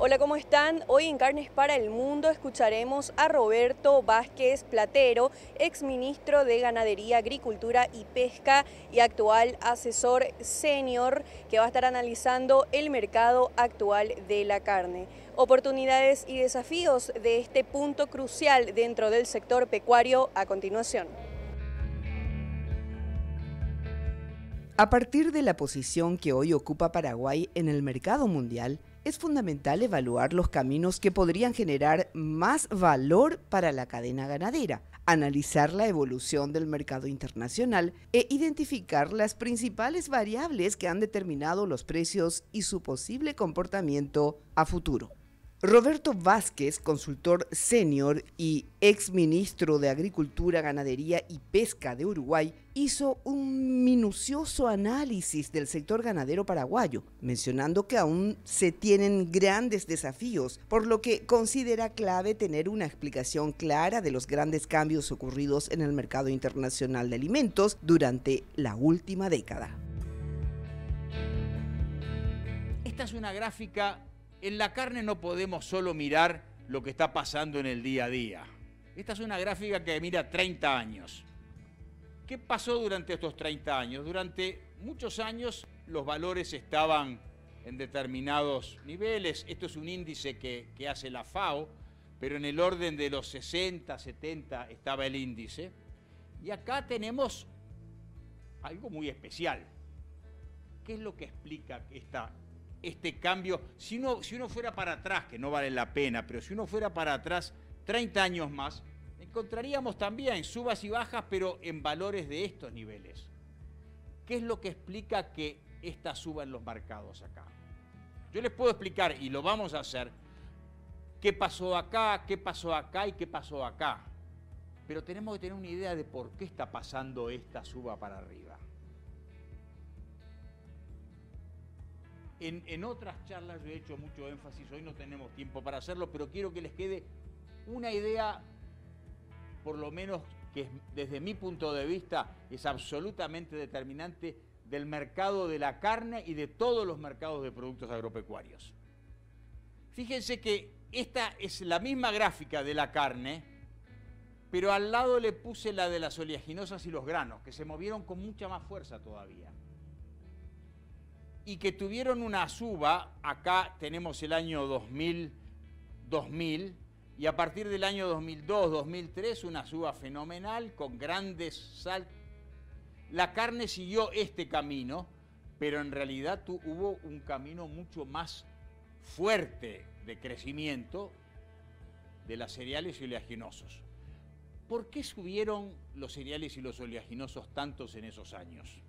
Hola, ¿cómo están? Hoy en Carnes para el Mundo escucharemos a Roberto Vázquez Platero, exministro de Ganadería, Agricultura y Pesca y actual asesor senior, que va a estar analizando el mercado actual de la carne. Oportunidades y desafíos de este punto crucial dentro del sector pecuario a continuación. A partir de la posición que hoy ocupa Paraguay en el mercado mundial, es fundamental evaluar los caminos que podrían generar más valor para la cadena ganadera, analizar la evolución del mercado internacional e identificar las principales variables que han determinado los precios y su posible comportamiento a futuro. Roberto Vázquez, consultor senior y exministro de Agricultura, Ganadería y Pesca de Uruguay, hizo un minucioso análisis del sector ganadero paraguayo, mencionando que aún se tienen grandes desafíos, por lo que considera clave tener una explicación clara de los grandes cambios ocurridos en el mercado internacional de alimentos durante la última década. Esta es una gráfica. En la carne no podemos solo mirar lo que está pasando en el día a día. Esta es una gráfica que mira 30 años. ¿Qué pasó durante estos 30 años? Durante muchos años los valores estaban en determinados niveles. Esto es un índice que hace la FAO, pero en el orden de los 60, 70 estaba el índice. Y acá tenemos algo muy especial. ¿Qué es lo que explica este cambio? Si uno fuera para atrás, que no vale la pena, pero si uno fuera para atrás 30 años más, encontraríamos también subas y bajas, pero en valores de estos niveles. ¿Qué es lo que explica que esta suba en los mercados acá? Yo les puedo explicar, y lo vamos a hacer, qué pasó acá y qué pasó acá. Pero tenemos que tener una idea de por qué está pasando esta suba para arriba. En otras charlas yo he hecho mucho énfasis, hoy no tenemos tiempo para hacerlo, pero quiero que les quede una idea, por lo menos que desde mi punto de vista es absolutamente determinante del mercado de la carne y de todos los mercados de productos agropecuarios. Fíjense que esta es la misma gráfica de la carne, pero al lado le puse la de las oleaginosas y los granos, que se movieron con mucha más fuerza todavía. Y que tuvieron una suba. Acá tenemos el año 2000, y a partir del año 2002, 2003, una suba fenomenal con grandes saltos. La carne siguió este camino, pero en realidad hubo un camino mucho más fuerte de crecimiento de las cereales y oleaginosos. ¿Por qué subieron los cereales y los oleaginosos tantos en esos años?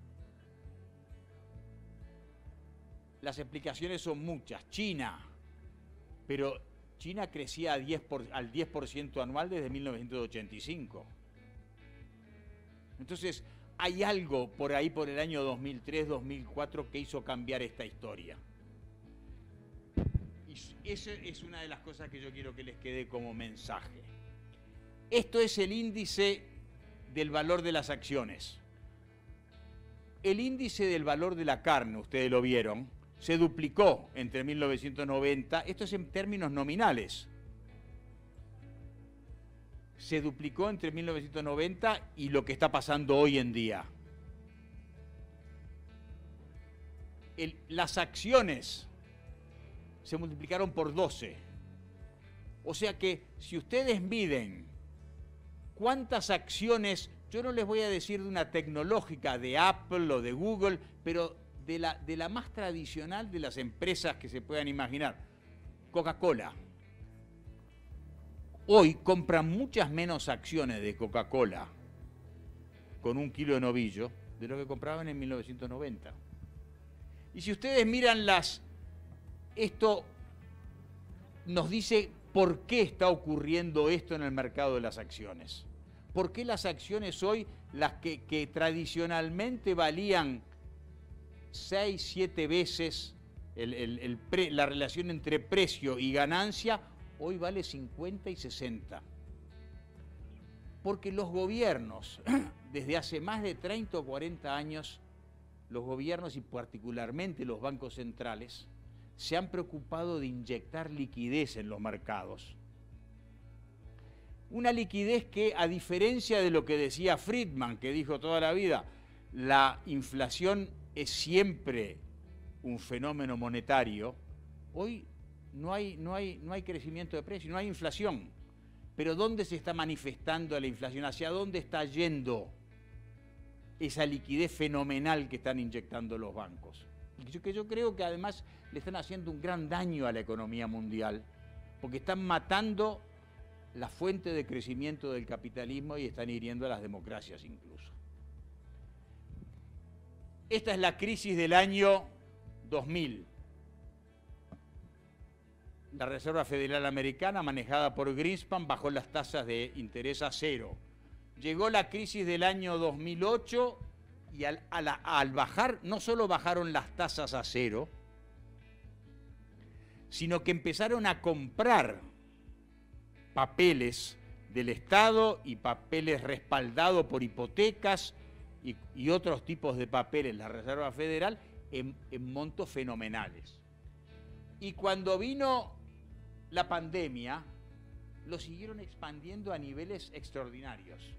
Las explicaciones son muchas. China, pero China crecía al 10% anual desde 1985. Entonces, hay algo por ahí, por el año 2003, 2004, que hizo cambiar esta historia. Y esa es una de las cosas que yo quiero que les quede como mensaje. Esto es el índice del valor de las acciones. El índice del valor de la carne, ustedes lo vieron, se duplicó entre 1990, esto es en términos nominales, se duplicó entre 1990 y lo que está pasando hoy en día. Las acciones se multiplicaron por 12. O sea que si ustedes miden cuántas acciones, yo no les voy a decir de una tecnológica de Apple o de Google, pero de la más tradicional de las empresas que se puedan imaginar, Coca-Cola. Hoy compran muchas menos acciones de Coca-Cola con 1 kilo de novillo de lo que compraban en 1990. Y si ustedes miran esto nos dice por qué está ocurriendo esto en el mercado de las acciones. ¿Por qué las acciones hoy, las que tradicionalmente valían 6, 7 veces la relación entre precio y ganancia, hoy vale 50 y 60? Porque los gobiernos, desde hace más de 30 o 40 años, los gobiernos y particularmente los bancos centrales, se han preocupado de inyectar liquidez en los mercados. Una liquidez que, a diferencia de lo que decía Friedman, que dijo toda la vida, la inflación es siempre un fenómeno monetario, hoy no hay crecimiento de precios, no hay inflación. Pero ¿dónde se está manifestando la inflación? ¿Hacia dónde está yendo esa liquidez fenomenal que están inyectando los bancos? Y que yo creo que además le están haciendo un gran daño a la economía mundial, porque están matando la fuente de crecimiento del capitalismo y están hiriendo a las democracias incluso. Esta es la crisis del año 2000. La Reserva Federal Americana, manejada por Greenspan, bajó las tasas de interés a cero. Llegó la crisis del año 2008 y al bajar, no solo bajaron las tasas a cero, sino que empezaron a comprar papeles del Estado y papeles respaldados por hipotecas y otros tipos de papeles, la Reserva Federal, en montos fenomenales. Y cuando vino la pandemia, lo siguieron expandiendo a niveles extraordinarios.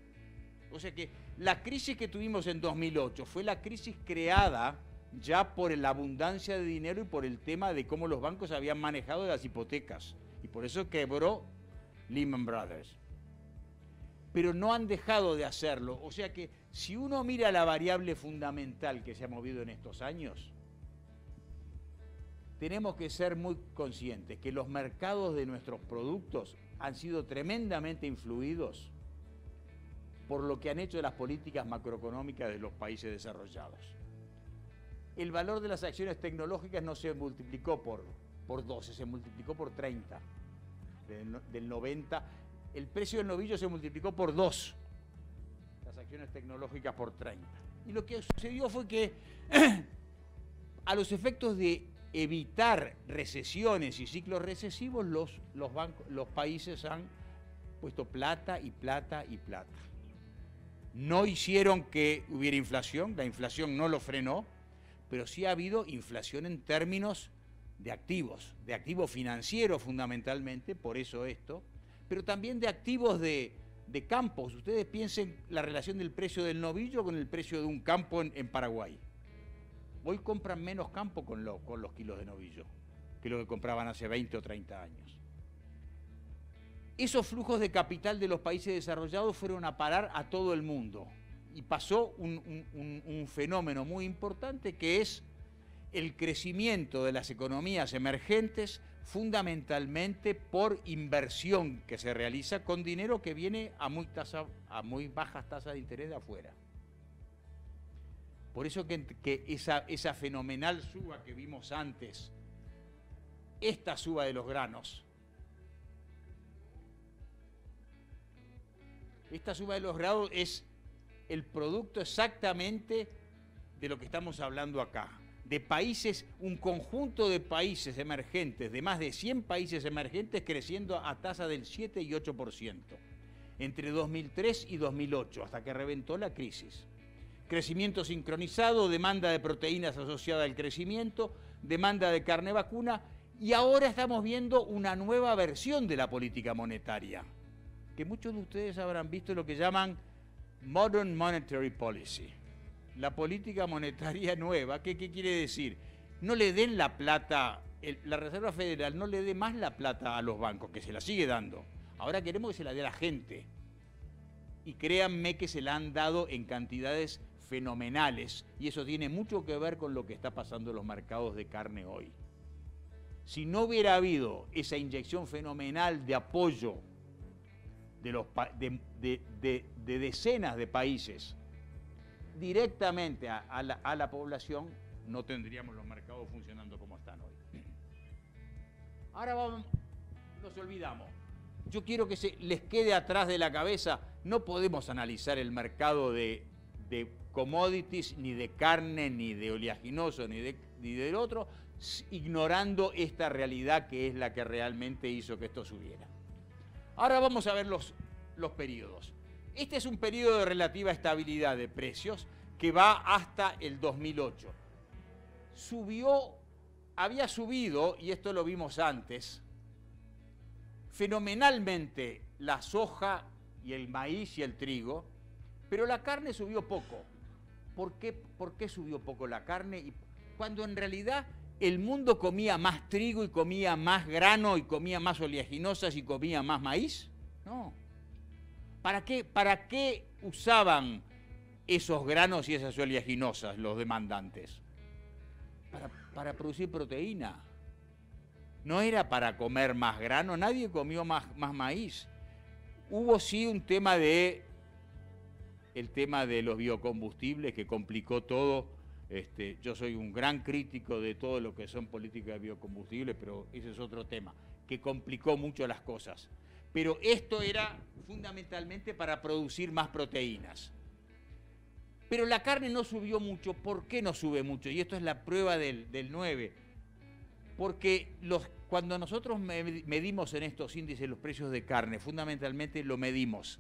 O sea que la crisis que tuvimos en 2008 fue la crisis creada ya por la abundancia de dinero y por el tema de cómo los bancos habían manejado las hipotecas. Y por eso quebró Lehman Brothers. Pero no han dejado de hacerlo. O sea que si uno mira la variable fundamental que se ha movido en estos años, tenemos que ser muy conscientes que los mercados de nuestros productos han sido tremendamente influidos por lo que han hecho las políticas macroeconómicas de los países desarrollados. El valor de las acciones tecnológicas no se multiplicó por 12, se multiplicó por 30. Del 90, el precio del novillo se multiplicó por 2, las acciones tecnológicas por 30. Y lo que sucedió fue que a los efectos de evitar recesiones y ciclos recesivos, los países han puesto plata y plata y plata. No hicieron que hubiera inflación, la inflación no lo frenó, pero sí ha habido inflación en términos de activos financieros fundamentalmente, por eso esto, pero también de activos de campos. Ustedes piensen la relación del precio del novillo con el precio de un campo en Paraguay. Hoy compran menos campo con los kilos de novillo que lo que compraban hace 20 o 30 años. Esos flujos de capital de los países desarrollados fueron a parar a todo el mundo y pasó un fenómeno muy importante que es el crecimiento de las economías emergentes fundamentalmente por inversión que se realiza con dinero que viene a muy bajas tasas de interés de afuera. Por eso que esa fenomenal suba que vimos antes, esta suba de los granos, esta suba de los granos es el producto exactamente de lo que estamos hablando acá. De países, un conjunto de países emergentes, de más de 100 países emergentes creciendo a tasa del 7 y 8%, entre 2003 y 2008, hasta que reventó la crisis. Crecimiento sincronizado, demanda de proteínas asociada al crecimiento, demanda de carne vacuna, y ahora estamos viendo una nueva versión de la política monetaria, que muchos de ustedes habrán visto lo que llaman Modern Monetary Policy. La política monetaria nueva, ¿qué quiere decir? No le den la plata, la Reserva Federal no le dé más la plata a los bancos, que se la sigue dando. Ahora queremos que se la dé a la gente. Y créanme que se la han dado en cantidades fenomenales, y eso tiene mucho que ver con lo que está pasando en los mercados de carne hoy. Si no hubiera habido esa inyección fenomenal de apoyo de decenas de países directamente a la población, no tendríamos los mercados funcionando como están hoy. Ahora nos olvidamos. Yo quiero que se les quede atrás de la cabeza, no podemos analizar el mercado de commodities, ni de carne, ni de oleaginoso, ni del otro, ignorando esta realidad que es la que realmente hizo que esto subiera. Ahora vamos a ver los periodos. Este es un periodo de relativa estabilidad de precios que va hasta el 2008. Subió había subido, y esto lo vimos antes, fenomenalmente la soja y el maíz y el trigo, pero la carne subió poco. ¿Por qué subió poco la carne? Y cuando en realidad el mundo comía más trigo y comía más grano y comía más oleaginosas y comía más maíz. No. ¿Para qué usaban esos granos y esas oleaginosas los demandantes? Para producir proteína. No era para comer más grano, nadie comió más maíz. Hubo sí el tema de los biocombustibles que complicó todo. Yo soy un gran crítico de todo lo que son políticas de biocombustibles, pero ese es otro tema, que complicó mucho las cosas. Pero esto era fundamentalmente para producir más proteínas. Pero la carne no subió mucho. ¿Por qué no sube mucho? Y esto es la prueba del 9. Porque cuando nosotros medimos en estos índices los precios de carne, fundamentalmente lo medimos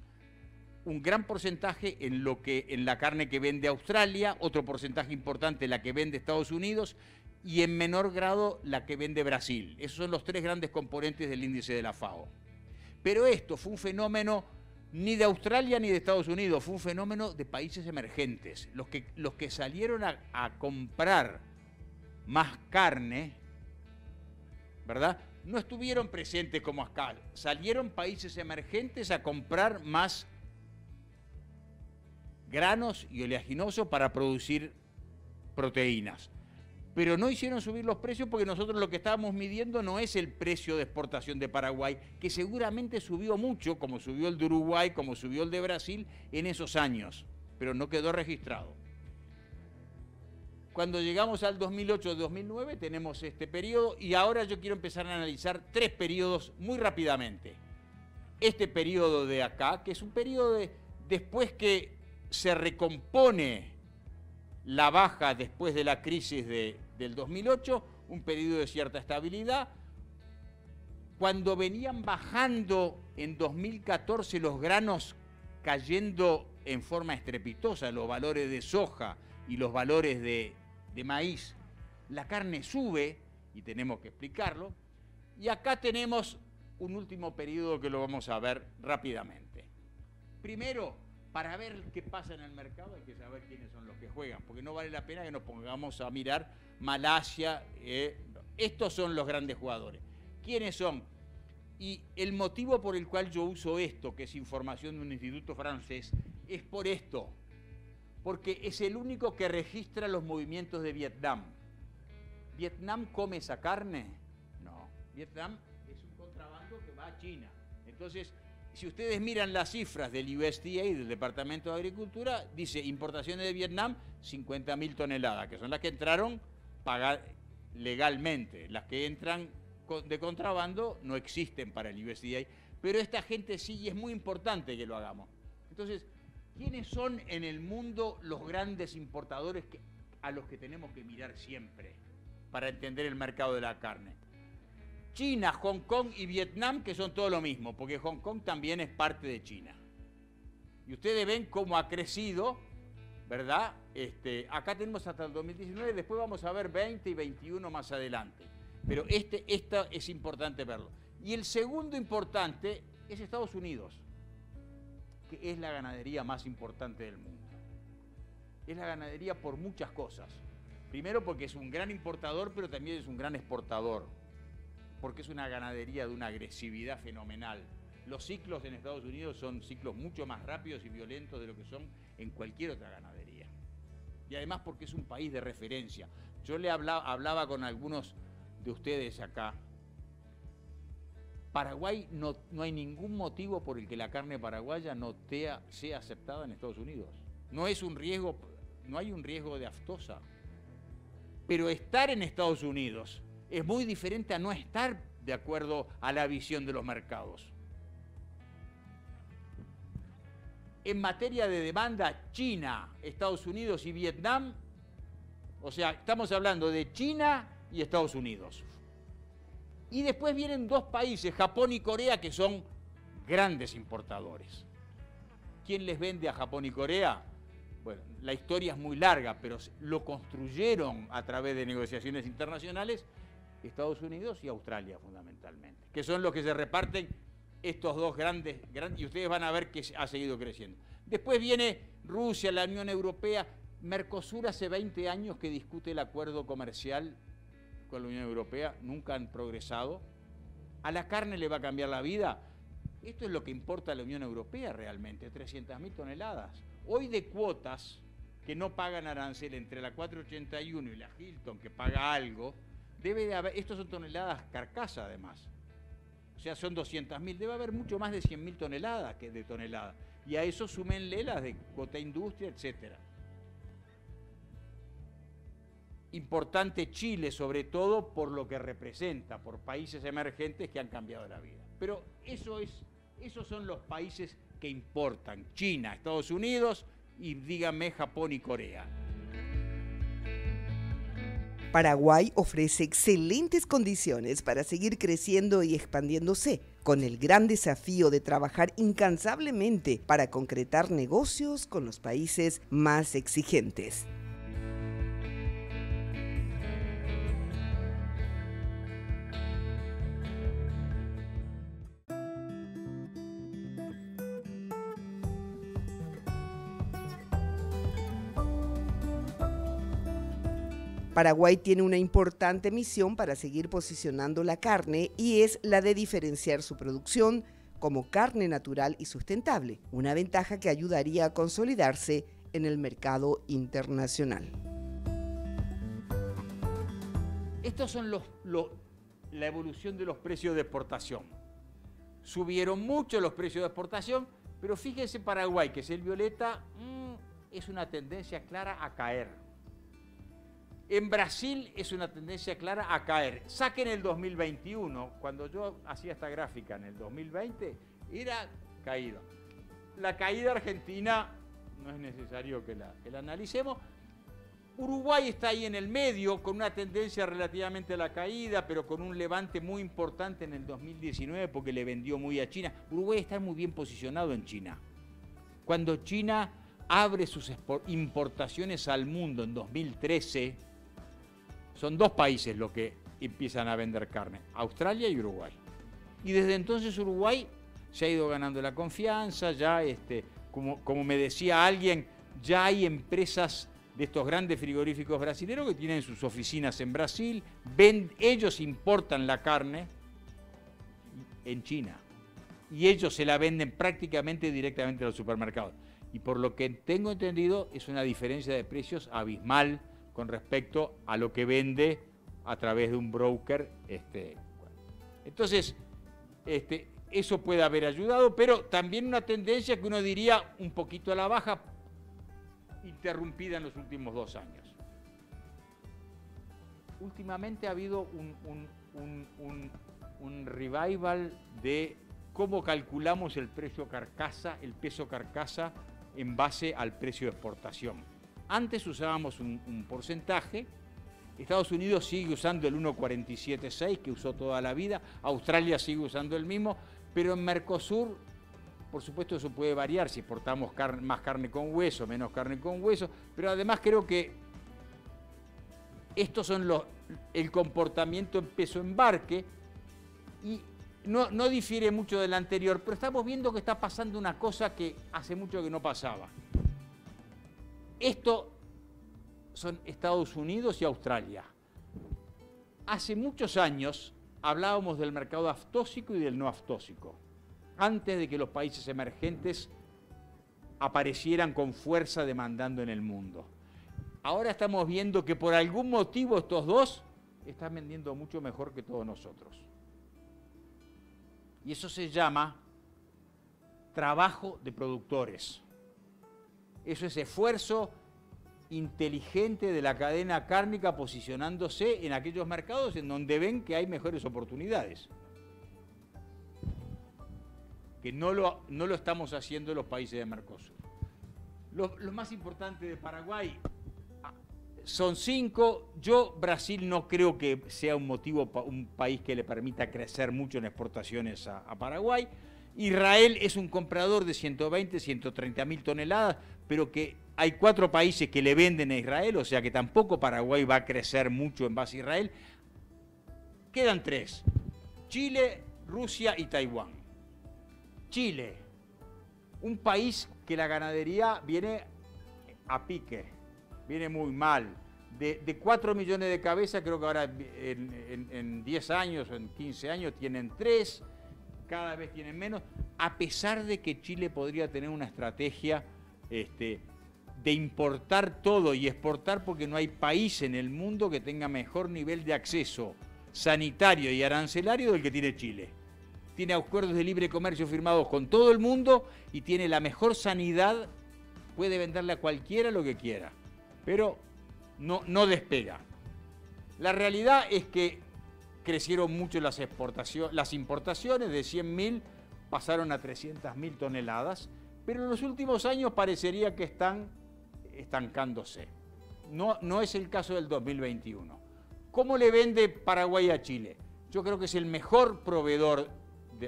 un gran porcentaje en la carne que vende Australia, otro porcentaje importante la que vende Estados Unidos y en menor grado la que vende Brasil. Esos son los tres grandes componentes del índice de la FAO. Pero esto fue un fenómeno ni de Australia ni de Estados Unidos, fue un fenómeno de países emergentes. Los que salieron a comprar más carne, ¿verdad? No estuvieron presentes como acá. Salieron países emergentes a comprar más granos y oleaginosos para producir proteínas. Pero no hicieron subir los precios porque nosotros lo que estábamos midiendo no es el precio de exportación de Paraguay, que seguramente subió mucho, como subió el de Uruguay, como subió el de Brasil en esos años, pero no quedó registrado. Cuando llegamos al 2008-2009 tenemos este periodo y ahora yo quiero empezar a analizar tres periodos muy rápidamente. Este periodo de acá, que es un periodo después que se recompone la baja después de la crisis del 2008, un periodo de cierta estabilidad. Cuando venían bajando en 2014 los granos cayendo en forma estrepitosa, los valores de soja y los valores de maíz, la carne sube, y tenemos que explicarlo, y acá tenemos un último periodo que lo vamos a ver rápidamente. Primero, para ver qué pasa en el mercado hay que saber quiénes son los que juegan, porque no vale la pena que nos pongamos a mirar Malasia. Estos son los grandes jugadores. ¿Quiénes son? Y el motivo por el cual yo uso esto, que es información de un instituto francés, es por esto, porque es el único que registra los movimientos de Vietnam. ¿Vietnam come esa carne? No. Vietnam es un contrabando que va a China. Entonces, si ustedes miran las cifras del USDA, del Departamento de Agricultura, dice importaciones de Vietnam 50.000 toneladas, que son las que entraron legalmente. Las que entran de contrabando no existen para el USDA, pero esta gente sí, y es muy importante que lo hagamos. Entonces, ¿quiénes son en el mundo los grandes importadores a los que tenemos que mirar siempre para entender el mercado de la carne? China, Hong Kong y Vietnam, que son todo lo mismo, porque Hong Kong también es parte de China. Y ustedes ven cómo ha crecido, ¿verdad? Acá tenemos hasta el 2019, después vamos a ver 20 y 21 más adelante. Pero esta es importante verlo. Y el segundo importante es Estados Unidos, que es la ganadería más importante del mundo. Es la ganadería por muchas cosas. Primero porque es un gran importador, pero también es un gran exportador. Porque es una ganadería de una agresividad fenomenal. Los ciclos en Estados Unidos son ciclos mucho más rápidos y violentos de lo que son en cualquier otra ganadería. Y además porque es un país de referencia. Yo le hablaba con algunos de ustedes acá. Paraguay no hay ningún motivo por el que la carne paraguaya no sea aceptada en Estados Unidos. No es un riesgo, no hay un riesgo de aftosa. Pero estar en Estados Unidos es muy diferente a no estar de acuerdo a la visión de los mercados. En materia de demanda, China, Estados Unidos y Vietnam, o sea, estamos hablando de China y Estados Unidos. Y después vienen dos países, Japón y Corea, que son grandes importadores. ¿Quién les vende a Japón y Corea? Bueno, la historia es muy larga, pero lo construyeron a través de negociaciones internacionales Estados Unidos y Australia fundamentalmente, que son los que se reparten estos dos grandes, y ustedes van a ver que ha seguido creciendo. Después viene Rusia, la Unión Europea. Mercosur hace 20 años que discute el acuerdo comercial con la Unión Europea, nunca han progresado. ¿A la carne le va a cambiar la vida? Esto es lo que importa a la Unión Europea realmente, 300.000 toneladas. Hoy de cuotas que no pagan arancel entre la 481 y la Hilton, que paga algo, debe de haber, estos son toneladas carcasa además, o sea, son 200.000, debe haber mucho más de 100.000 toneladas que de toneladas, y a eso súmenle las de cuota industria, etcétera. Importante Chile, sobre todo por lo que representa, por países emergentes que han cambiado la vida. Pero esos son los países que importan, China, Estados Unidos y díganme Japón y Corea. Paraguay ofrece excelentes condiciones para seguir creciendo y expandiéndose, con el gran desafío de trabajar incansablemente para concretar negocios con los países más exigentes. Paraguay tiene una importante misión para seguir posicionando la carne y es la de diferenciar su producción como carne natural y sustentable, una ventaja que ayudaría a consolidarse en el mercado internacional. Estos son la evolución de los precios de exportación. Subieron mucho los precios de exportación, pero fíjense Paraguay, que es el violeta, es una tendencia clara a caer. En Brasil es una tendencia clara a caer. Saquen el 2021, cuando yo hacía esta gráfica en el 2020, era caída. La caída argentina no es necesario que la analicemos. Uruguay está ahí en el medio, con una tendencia relativamente a la caída, pero con un levante muy importante en el 2019 porque le vendió muy a China. Uruguay está muy bien posicionado en China. Cuando China abre sus importaciones al mundo en 2013, son dos países los que empiezan a vender carne, Australia y Uruguay. Y desde entonces Uruguay se ha ido ganando la confianza, ya como me decía alguien, ya hay empresas de estos grandes frigoríficos brasileños que tienen sus oficinas en Brasil, ellos importan la carne en China y ellos se la venden prácticamente directamente al supermercado. Y por lo que tengo entendido es una diferencia de precios abismal con respecto a lo que vende a través de un broker. Entonces, eso puede haber ayudado, pero también una tendencia que uno diría un poquito a la baja, interrumpida en los últimos 2 años. Últimamente ha habido un revival de cómo calculamos el precio carcasa, el peso carcasa en base al precio de exportación. Antes usábamos un porcentaje, Estados Unidos sigue usando el 1,47,6 que usó toda la vida, Australia sigue usando el mismo, pero en Mercosur, por supuesto eso puede variar si exportamos más carne con hueso, menos carne con hueso, pero además creo que estos son el comportamiento en peso embarque y no difiere mucho del anterior, pero estamos viendo que está pasando una cosa que hace mucho que no pasaba. Esto son Estados Unidos y Australia. Hace muchos años hablábamos del mercado aftóxico y del no aftóxico, antes de que los países emergentes aparecieran con fuerza demandando en el mundo. Ahora estamos viendo que por algún motivo estos dos están vendiendo mucho mejor que todos nosotros. Y eso se llama trabajo de productores. Eso es esfuerzo inteligente de la cadena cárnica posicionándose en aquellos mercados en donde ven que hay mejores oportunidades. Que no lo estamos haciendo los países de Mercosur. Lo más importante de Paraguay son 5. Brasil no creo que sea un país que le permita crecer mucho en exportaciones a Paraguay. Israel es un comprador de 120, 130.000 toneladas, pero que hay 4 países que le venden a Israel, o sea que tampoco Paraguay va a crecer mucho en base a Israel. quedan tres: Chile, Rusia y Taiwán. Chile, un país que la ganadería viene a pique, viene muy mal. De 4 millones de cabezas, creo que ahora en 10 años o en 15 años tienen 3, cada vez tienen menos, a pesar de que Chile podría tener una estrategia de importar todo y exportar, porque no hay país en el mundo que tenga mejor nivel de acceso sanitario y arancelario del que tiene Chile. Tiene acuerdos de libre comercio firmados con todo el mundo y tiene la mejor sanidad, puede venderle a cualquiera lo que quiera, pero no despega. La realidad es que crecieron mucho las importaciones, de 100.000 pasaron a 300.000 toneladas, pero en los últimos años parecería que están estancándose. No es el caso del 2021. ¿Cómo le vende Paraguay a Chile? Yo creo que es el mejor proveedor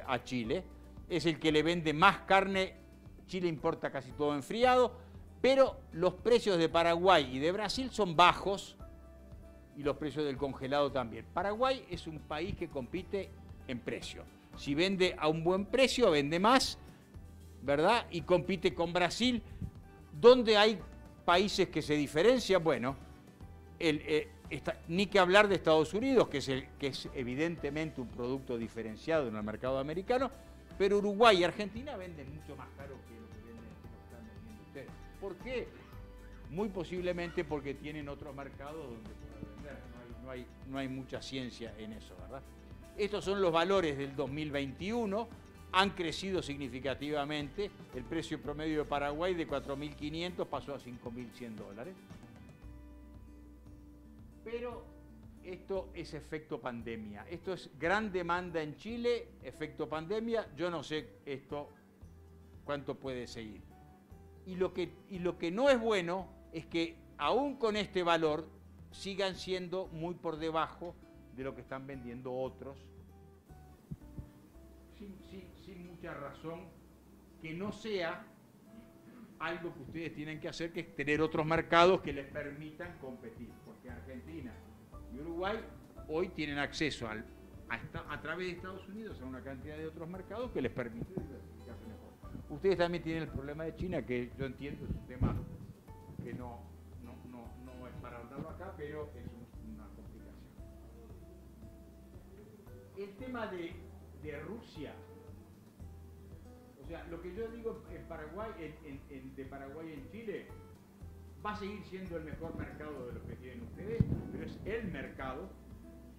a Chile, es el que le vende más carne. Chile importa casi todo enfriado, pero los precios de Paraguay y de Brasil son bajos y los precios del congelado también. Paraguay es un país que compite en precio. Si vende a un buen precio, vende más, ¿verdad? Y compite con Brasil. ¿Dónde hay países que se diferencian? Bueno, ni que hablar de Estados Unidos, que es evidentemente un producto diferenciado en el mercado americano, pero Uruguay y Argentina venden mucho más caro que lo que están vendiendo ustedes. ¿Por qué? Muy posiblemente porque tienen otros mercados donde poder vender. No hay mucha ciencia en eso, ¿verdad? Estos son los valores del 2021. Han crecido significativamente. El precio promedio de Paraguay de 4.500 pasó a 5.100 dólares. Pero esto es efecto pandemia. Esto es gran demanda en Chile, efecto pandemia. Yo no sé esto cuánto puede seguir. Y lo que no es bueno es que aún con este valor sigan siendo muy por debajo de lo que están vendiendo otros, sin mucha razón, que no sea algo que ustedes tienen que hacer, que es tener otros mercados que les permitan competir, porque Argentina y Uruguay hoy tienen acceso a través de Estados Unidos a una cantidad de otros mercados que les permiten diversificarse mejor. Ustedes también tienen el problema de China, que yo entiendo es un tema que no es para hablarlo acá, pero es una complicación. El tema de Rusia, o sea, lo que yo digo en Paraguay, de Paraguay en Chile, va a seguir siendo el mejor mercado de los que tienen ustedes, pero es el mercado,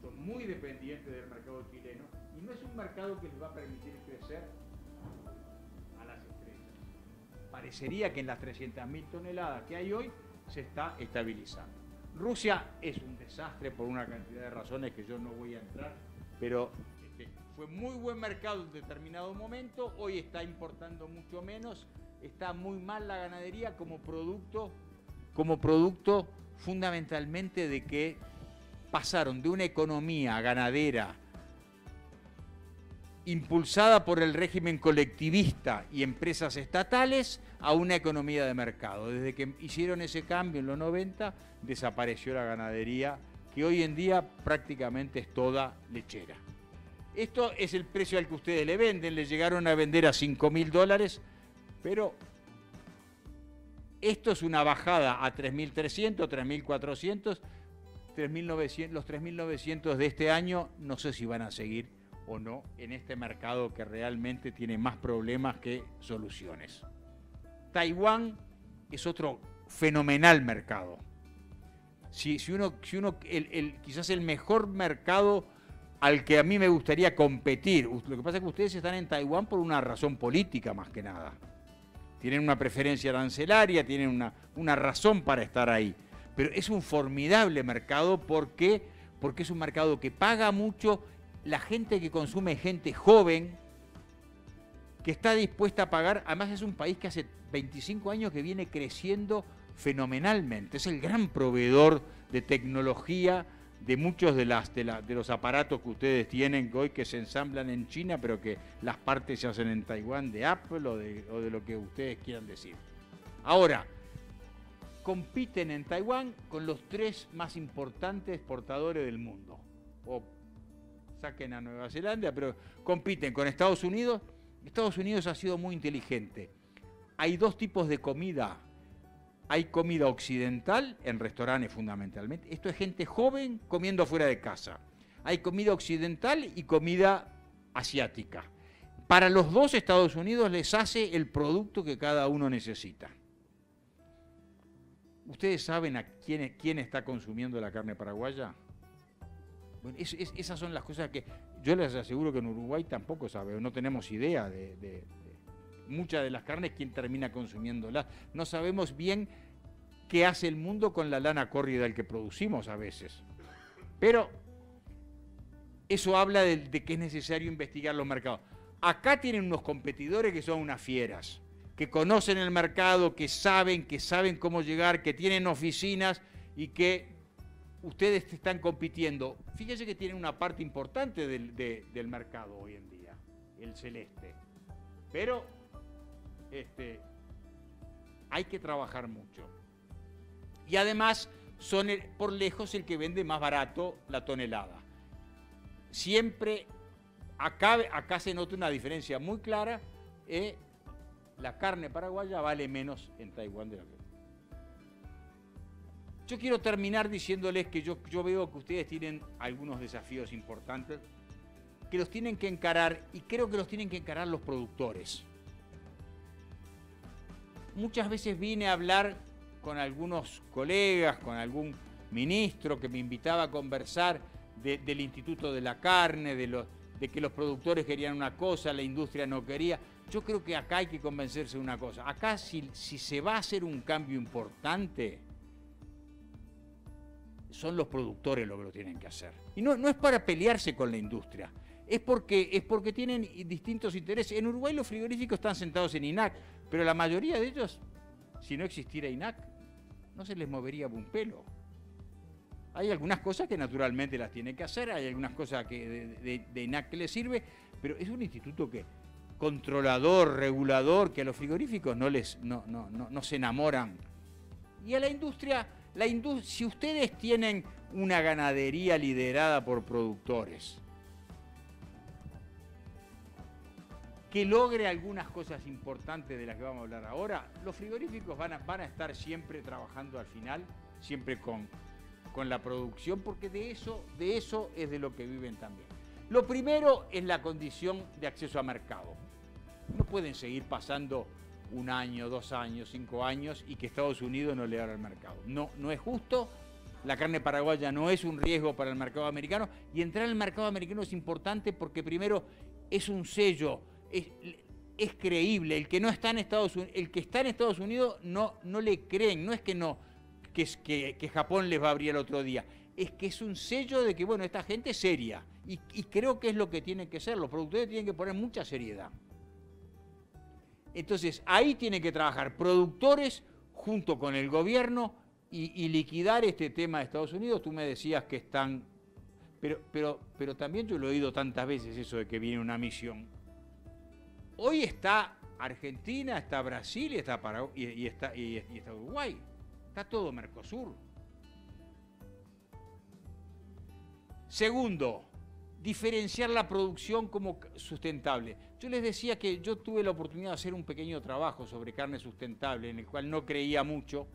son muy dependientes del mercado chileno, y no es un mercado que les va a permitir crecer a las estrellas. Parecería que en las 300.000 toneladas que hay hoy se está estabilizando. Rusia es un desastre por una cantidad de razones que yo no voy a entrar, pero fue muy buen mercado en determinado momento, hoy está importando mucho menos, está muy mal la ganadería como producto fundamentalmente de que pasaron de una economía ganadera impulsada por el régimen colectivista y empresas estatales a una economía de mercado. Desde que hicieron ese cambio en los 90, desapareció la ganadería, que hoy en día prácticamente es toda lechera. Esto es el precio al que ustedes le venden, le llegaron a vender a 5.000 dólares, pero esto es una bajada a 3.300, 3.400, 3.900, los 3.900 de este año, no sé si van a seguir o no en este mercado que realmente tiene más problemas que soluciones. Taiwán es otro fenomenal mercado. Quizás el mejor mercado al que a mí me gustaría competir. Lo que pasa es que ustedes están en Taiwán por una razón política más que nada. Tienen una preferencia arancelaria, tienen una razón para estar ahí. Pero es un formidable mercado porque es un mercado que paga mucho. La gente que consume es gente joven, que está dispuesta a pagar. Además es un país que hace 25 años que viene creciendo fenomenalmente. Es el gran proveedor de tecnología de muchos de los aparatos que ustedes tienen hoy, que se ensamblan en China, pero que las partes se hacen en Taiwán, de Apple o de lo que ustedes quieran decir. Ahora, compiten en Taiwán con los 3 más importantes exportadores del mundo, o saquen a Nueva Zelanda, pero compiten con Estados Unidos. Estados Unidos ha sido muy inteligente. Hay dos tipos de comida. Hay comida occidental, en restaurantes fundamentalmente. Esto es gente joven comiendo fuera de casa. Hay comida occidental y comida asiática. Para los dos, Estados Unidos les hace el producto que cada uno necesita. ¿Ustedes saben a quién está consumiendo la carne paraguaya? Bueno, esas son las cosas que yo les aseguro que en Uruguay tampoco saben, no tenemos idea de muchas de las carnes, quién termina consumiéndolas. No sabemos bien qué hace el mundo con la lana córrida del que producimos a veces. Pero eso habla de que es necesario investigar los mercados. Acá tienen unos competidores que son unas fieras, que conocen el mercado, que saben cómo llegar, que tienen oficinas y que ustedes están compitiendo. Fíjense que tienen una parte importante del mercado hoy en día, el celeste. Pero hay que trabajar mucho. Y además son por lejos el que vende más barato la tonelada. Siempre, acá se nota una diferencia muy clara. La carne paraguaya vale menos en Taiwán de la que. Yo quiero terminar diciéndoles que yo veo que ustedes tienen algunos desafíos importantes que los tienen que encarar, y creo que los tienen que encarar los productores. Muchas veces vine a hablar con algunos colegas, con algún ministro que me invitaba a conversar del Instituto de la Carne, de que los productores querían una cosa, la industria no quería. Yo creo que acá hay que convencerse de una cosa. Acá si se va a hacer un cambio importante, son los productores los que lo tienen que hacer. Y no es para pelearse con la industria, es porque tienen distintos intereses. En Uruguay los frigoríficos están sentados en INAC, pero la mayoría de ellos, si no existiera INAC, no se les movería un pelo. Hay algunas cosas que naturalmente las tiene que hacer, hay algunas cosas que de INAC que les sirve, pero es un instituto que controlador, regulador, que a los frigoríficos no se enamoran. Y a la industria, si ustedes tienen una ganadería liderada por productores, que logre algunas cosas importantes de las que vamos a hablar ahora, los frigoríficos van a estar siempre trabajando al final, siempre con la producción, porque de eso es de lo que viven también. Lo primero es la condición de acceso a mercado. No pueden seguir pasando 1 año, 2 años, 5 años y que Estados Unidos no le abra el mercado. No es justo. La carne paraguaya no es un riesgo para el mercado americano, y entrar al mercado americano es importante porque primero es un sello, es creíble. El que no está en Estados Unidos, el que está en Estados Unidos no le creen, no es que Japón les va a abrir el otro día, es que es un sello de que, bueno, esta gente es seria, y creo que es lo que tienen que ser. Los productores tienen que poner mucha seriedad. Entonces, ahí tienen que trabajar productores junto con el gobierno y liquidar este tema de Estados Unidos. Tú me decías que están... Pero también yo lo he oído tantas veces, eso de que viene una misión. Hoy está Argentina, está Brasil, está Paraguay, y está Uruguay. Está todo Mercosur. Segundo, diferenciar la producción como sustentable. Yo les decía que yo tuve la oportunidad de hacer un pequeño trabajo sobre carne sustentable, en el cual no creía mucho,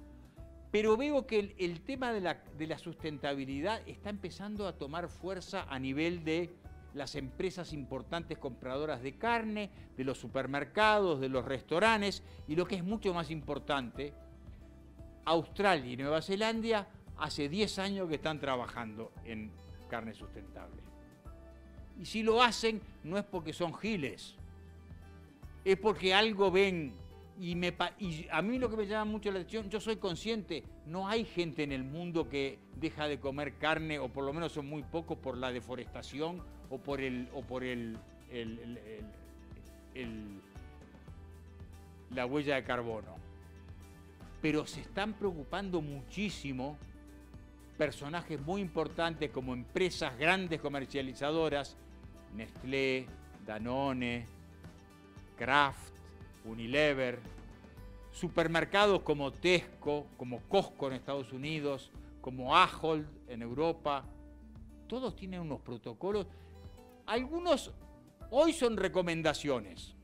pero veo que el tema de la sustentabilidad está empezando a tomar fuerza a nivel de las empresas importantes compradoras de carne, de los supermercados, de los restaurantes, y lo que es mucho más importante, Australia y Nueva Zelanda hace 10 años que están trabajando en carne sustentable. Y si lo hacen, no es porque son giles, es porque algo ven. Y a mí lo que me llama mucho la atención, yo soy consciente, no hay gente en el mundo que deja de comer carne, o por lo menos son muy pocos, por la deforestación o por la huella de carbono. Pero se están preocupando muchísimo personajes muy importantes como empresas grandes comercializadoras, Nestlé, Danone, Kraft, Unilever, supermercados como Tesco, como Costco en Estados Unidos, como Ahold en Europa. Todos tienen unos protocolos Algunos hoy son recomendaciones.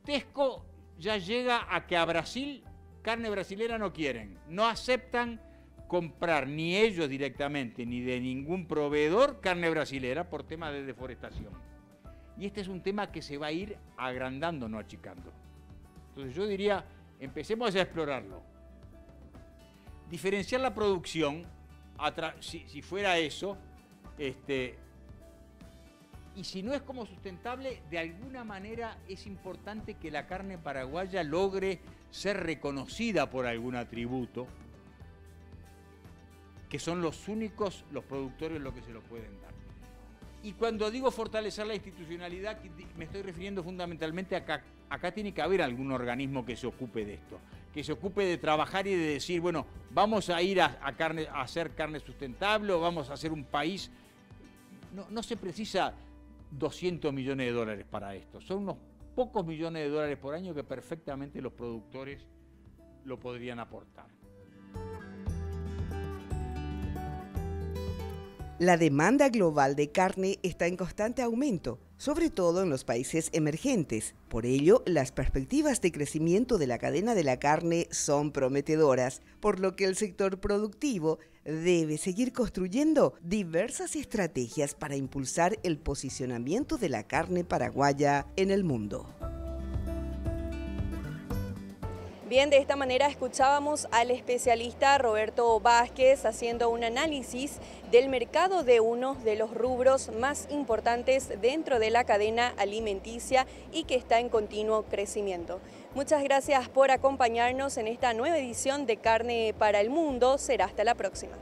Tesco ya llega a que a Brasil carne brasilera no quieren, no aceptan comprar ni ellos directamente ni de ningún proveedor carne brasilera por tema de deforestación. Y este es un tema que se va a ir agrandando, no achicando. Entonces yo diría, empecemos a explorarlo. Diferenciar la producción, si fuera eso, y si no es como sustentable, de alguna manera es importante que la carne paraguaya logre ser reconocida por algún atributo, que son los únicos, los productores, los que se lo pueden dar. Y cuando digo fortalecer la institucionalidad, me estoy refiriendo fundamentalmente a que acá tiene que haber algún organismo que se ocupe de esto, que se ocupe de trabajar y de decir, bueno, vamos a ir a hacer carne sustentable o vamos a hacer un país. No se precisa 200 millones de dólares para esto, son unos pocos millones de dólares por año que perfectamente los productores lo podrían aportar. La demanda global de carne está en constante aumento, sobre todo en los países emergentes. Por ello, las perspectivas de crecimiento de la cadena de la carne son prometedoras, por lo que el sector productivo debe seguir construyendo diversas estrategias para impulsar el posicionamiento de la carne paraguaya en el mundo. Bien, de esta manera escuchábamos al especialista Roberto Vázquez haciendo un análisis del mercado de uno de los rubros más importantes dentro de la cadena alimenticia y que está en continuo crecimiento. Muchas gracias por acompañarnos en esta nueva edición de Carne para el Mundo. Será hasta la próxima.